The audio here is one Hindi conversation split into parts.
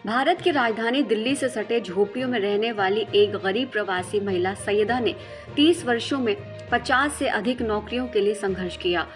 भारत की राजधानी दिल्ली से सटे झोपड़ियों में रहने वाली एक गरीब प्रवासी महिला सैयदा ने 30 वर्षों में 50 से अधिक नौकरियों के लिए संघर्ष किया।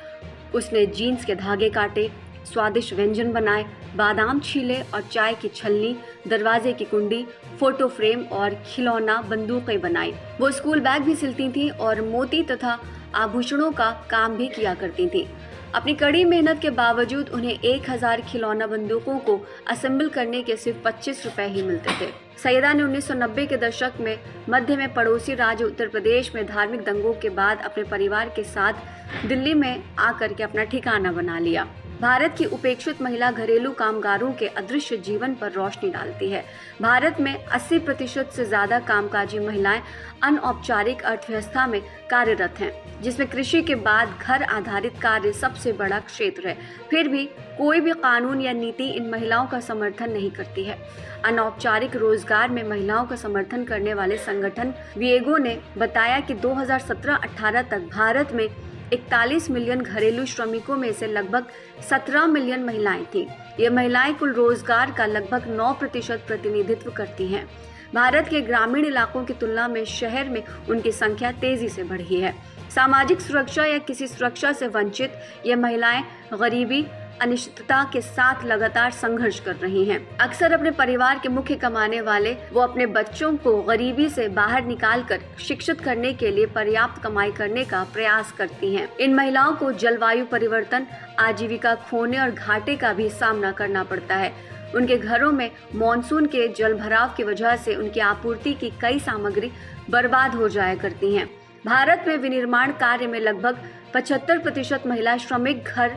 उसने जीन्स के धागे काटे, स्वादिष्ट व्यंजन बनाए, बादाम छीले और चाय की छलनी, दरवाजे की कुंडी, फोटो फ्रेम और खिलौना बंदूकें बनाई। वो स्कूल बैग भी सिलती थी और मोती तथा आभूषणों का काम भी किया करती थी। अपनी कड़ी मेहनत के बावजूद उन्हें 1000 खिलौना बंदूकों को असेंबल करने के सिर्फ 25 रुपए ही मिलते थे। सैयदा ने 1990 के दशक में मध्य में पड़ोसी राज्य उत्तर प्रदेश में धार्मिक दंगों के बाद अपने परिवार के साथ दिल्ली में आकर के अपना ठिकाना बना लिया। भारत की उपेक्षित महिला घरेलू कामगारों के अदृश्य जीवन पर रोशनी डालती है। भारत में 80% से ज्यादा कामकाजी महिलाएं अनौपचारिक अर्थव्यवस्था में कार्यरत हैं, जिसमें कृषि के बाद घर आधारित कार्य सबसे बड़ा क्षेत्र है। फिर भी कोई भी कानून या नीति इन महिलाओं का समर्थन नहीं करती है। अनौपचारिक रोजगार में महिलाओं का समर्थन करने वाले संगठन विएगो ने बताया कि 2017-18 तक भारत में 41 मिलियन घरेलू श्रमिकों में से लगभग 17 मिलियन महिलाएं थीं। ये महिलाएं कुल रोजगार का लगभग 9% प्रतिनिधित्व करती हैं। भारत के ग्रामीण इलाकों की तुलना में शहर में उनकी संख्या तेजी से बढ़ी है। सामाजिक सुरक्षा या किसी सुरक्षा से वंचित ये महिलाएं गरीबी, अनिश्चितता के साथ लगातार संघर्ष कर रही हैं। अक्सर अपने परिवार के मुख्य कमाने वाले वो अपने बच्चों को गरीबी से बाहर निकालकर शिक्षित करने के लिए पर्याप्त कमाई करने का प्रयास करती हैं। इन महिलाओं को जलवायु परिवर्तन, आजीविका खोने और घाटे का भी सामना करना पड़ता है। उनके घरों में मॉनसून के जलभराव की वजह से उनकी आपूर्ति की कई सामग्री बर्बाद हो जाया करती हैं। भारत में विनिर्माण कार्य में लगभग 75% महिला श्रमिक घर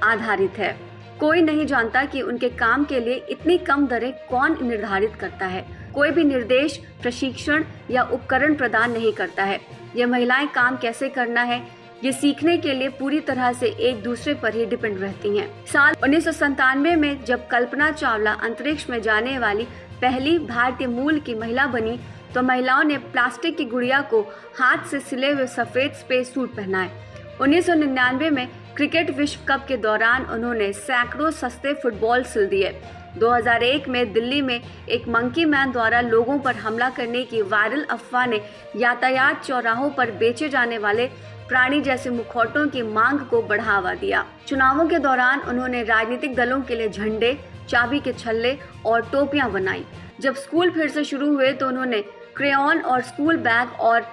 आधारित है। कोई नहीं जानता कि उनके काम के लिए इतनी कम दरें कौन निर्धारित करता है। कोई भी निर्देश, प्रशिक्षण या उपकरण प्रदान नहीं करता है। ये महिलाएं काम कैसे करना है, ये सीखने के लिए पूरी तरह से एक दूसरे पर ही डिपेंड रहती हैं। साल 1997 में जब कल्पना चावला अंतरिक्ष में जाने वाली पहली भारतीय मूल की महिला बनी, तो महिलाओं ने प्लास्टिक की गुड़िया को हाथ से सिले हुए सफेद स्पेस सूट पहनाए। 1999 में क्रिकेट विश्व कप के दौरान उन्होंने सैकड़ों सस्ते फुटबॉल सिल दिए। 2001 में दिल्ली में एक मंकी मैन द्वारा लोगों पर हमला करने की वायरल अफवाह ने यातायात चौराहों पर बेचे जाने वाले प्राणी जैसे मुखौटों की मांग को बढ़ावा दिया। चुनावों के दौरान उन्होंने राजनीतिक दलों के लिए झंडे, चाबी के छल्ले और टोपियां बनाई। जब स्कूल फिर से शुरू हुए तो उन्होंने क्रेयॉन और स्कूल बैग और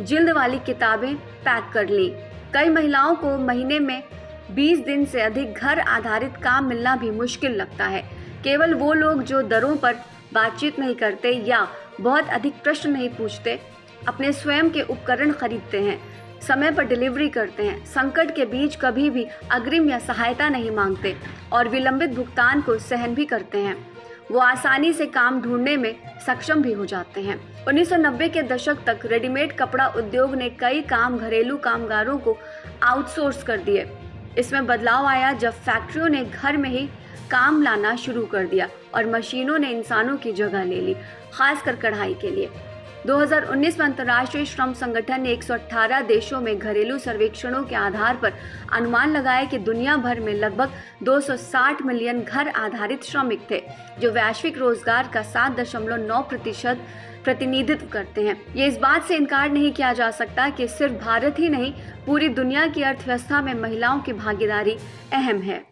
जिल्द वाली किताबें पैक कर ली। कई महिलाओं को महीने में 20 दिन से अधिक घर आधारित काम मिलना भी मुश्किल लगता है। केवल वो लोग जो दरों पर बातचीत नहीं करते या बहुत अधिक प्रश्न नहीं पूछते, अपने स्वयं के उपकरण खरीदते हैं, समय पर डिलीवरी करते हैं, संकट के बीच कभी भी अग्रिम या सहायता नहीं मांगते और विलंबित भुगतान को सहन भी करते हैं। वो आसानी से काम ढूंढने में सक्षम भी हो जाते हैं। 1990 के दशक तक रेडीमेड कपड़ा उद्योग ने कई काम घरेलू कामगारों को आउटसोर्स कर दिए। इसमें बदलाव आया जब फैक्ट्रियों ने घर में ही काम लाना शुरू कर दिया और मशीनों ने इंसानों की जगह ले ली, खासकर कढ़ाई के लिए। 2019 में अंतर्राष्ट्रीय श्रम संगठन ने 118 देशों में घरेलू सर्वेक्षणों के आधार पर अनुमान लगाया कि दुनिया भर में लगभग 260 मिलियन घर आधारित श्रमिक थे, जो वैश्विक रोजगार का 7.9% प्रतिनिधित्व करते हैं। ये इस बात से इनकार नहीं किया जा सकता कि सिर्फ भारत ही नहीं, पूरी दुनिया की अर्थव्यवस्था में महिलाओं की भागीदारी अहम है।